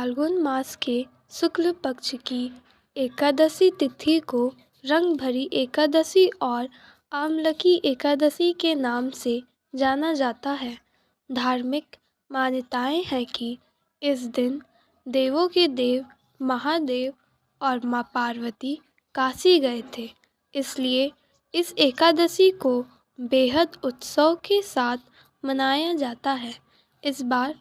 फाल्गुन मास के शुक्ल पक्ष की एकादशी तिथि को रंगभरी एकादशी और आमलकी एकादशी के नाम से जाना जाता है। धार्मिक मान्यताएं हैं कि इस दिन देवों के देव महादेव और माँ पार्वती काशी गए थे, इसलिए इस एकादशी को बेहद उत्सव के साथ मनाया जाता है। इस बार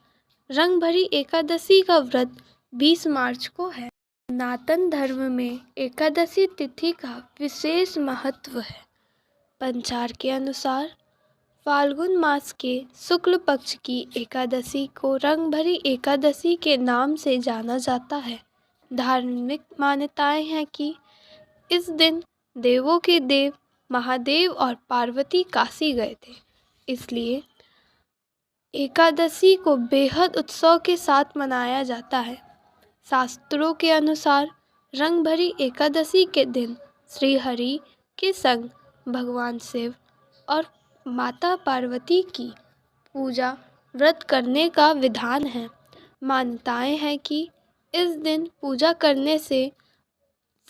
रंगभरी एकादशी का व्रत 20 मार्च को है। सनातन धर्म में एकादशी तिथि का विशेष महत्व है। पंचांग के अनुसार फाल्गुन मास के शुक्ल पक्ष की एकादशी को रंगभरी एकादशी के नाम से जाना जाता है। धार्मिक मान्यताएं हैं कि इस दिन देवों के देव महादेव और पार्वती काशी गए थे, इसलिए एकादशी को बेहद उत्सव के साथ मनाया जाता है। शास्त्रों के अनुसार रंगभरी एकादशी के दिन श्री हरि के संग भगवान शिव और माता पार्वती की पूजा व्रत करने का विधान है। मान्यताएं हैं कि इस दिन पूजा करने से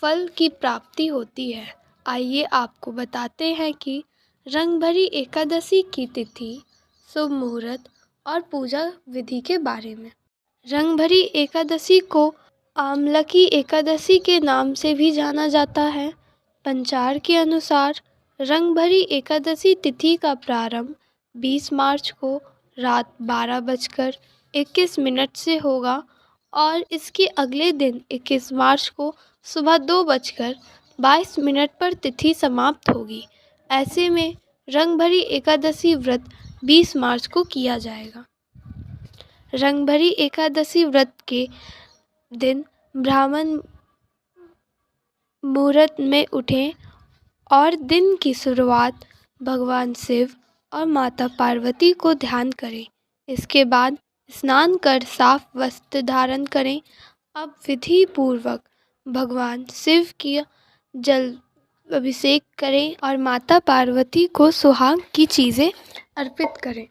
फल की प्राप्ति होती है। आइए आपको बताते हैं कि रंगभरी एकादशी की तिथि, शुभ मुहूर्त और पूजा विधि के बारे में। रंगभरी एकादशी को आमलकी एकादशी के नाम से भी जाना जाता है। पंचांग के अनुसार रंगभरी एकादशी तिथि का प्रारंभ 20 मार्च को रात 12:21 से होगा और इसके अगले दिन 21 मार्च को सुबह 2:22 पर तिथि समाप्त होगी। ऐसे में रंगभरी एकादशी व्रत 20 मार्च को किया जाएगा। रंगभरी एकादशी व्रत के दिन ब्राह्मण मुहूर्त में उठें और दिन की शुरुआत भगवान शिव और माता पार्वती को ध्यान करें। इसके बाद स्नान कर साफ वस्त्र धारण करें। अब विधि पूर्वक भगवान शिव की जल अभिषेक करें और माता पार्वती को सुहाग की चीज़ें अर्पित करें।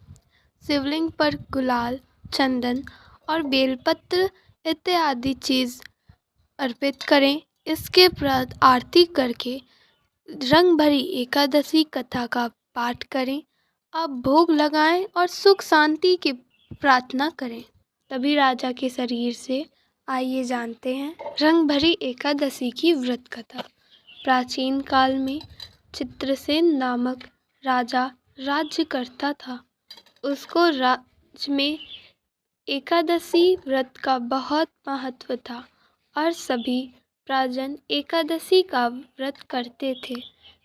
शिवलिंग पर गुलाल, चंदन और बेलपत्र इत्यादि चीज़ अर्पित करें। इसके बाद आरती करके रंगभरी एकादशी कथा का पाठ करें। अब भोग लगाएं और सुख शांति की प्रार्थना करें। तभी राजा के शरीर से आइए जानते हैं रंगभरी एकादशी की व्रत कथा। प्राचीन काल में चित्रसेन नामक राजा राज्य करता था। उसको राज्य में एकादशी व्रत का बहुत महत्व था और सभी प्रजन एकादशी का व्रत करते थे।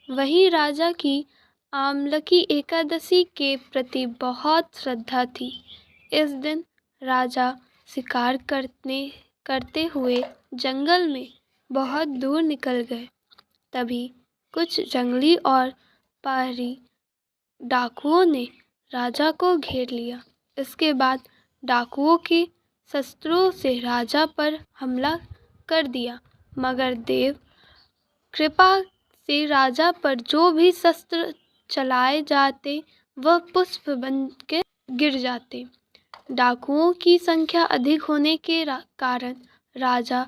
वहीं राजा की आमलकी एकादशी के प्रति बहुत श्रद्धा थी। इस दिन राजा शिकार करते हुए जंगल में बहुत दूर निकल गए। तभी कुछ जंगली और पहाड़ी डाकुओं ने राजा को घेर लिया। इसके बाद डाकुओं के शस्त्रों से राजा पर हमला कर दिया, मगर देव कृपा से राजा पर जो भी शस्त्र चलाए जाते वह पुष्प बन के गिर जाते। डाकुओं की संख्या अधिक होने के कारण राजा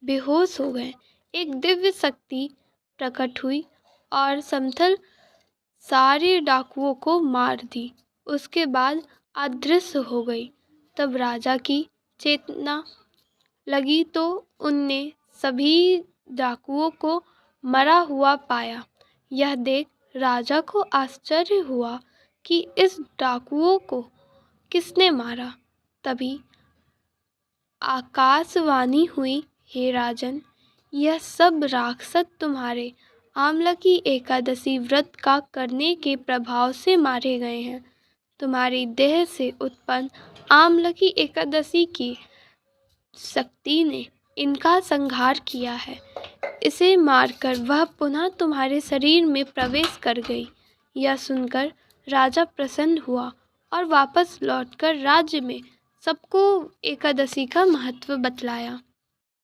बेहोश हो गए। एक दिव्य शक्ति प्रकट हुई और समथल सारे डाकुओं को मार दी। उसके बाद अदृश्य हो गई। तब राजा की चेतना लगी तो उनने सभी डाकुओं को मरा हुआ पाया। यह देख राजा को आश्चर्य हुआ कि इस डाकुओं को किसने मारा। तभी आकाशवाणी हुई, हे राजन, यह सब राक्षस तुम्हारे आमलकी एकादशी व्रत का करने के प्रभाव से मारे गए हैं। तुम्हारी देह से उत्पन्न आमलकी एकादशी की शक्ति ने इनका संहार किया है। इसे मारकर वह पुनः तुम्हारे शरीर में प्रवेश कर गई। यह सुनकर राजा प्रसन्न हुआ और वापस लौटकर राज्य में सबको एकादशी का महत्व बतलाया।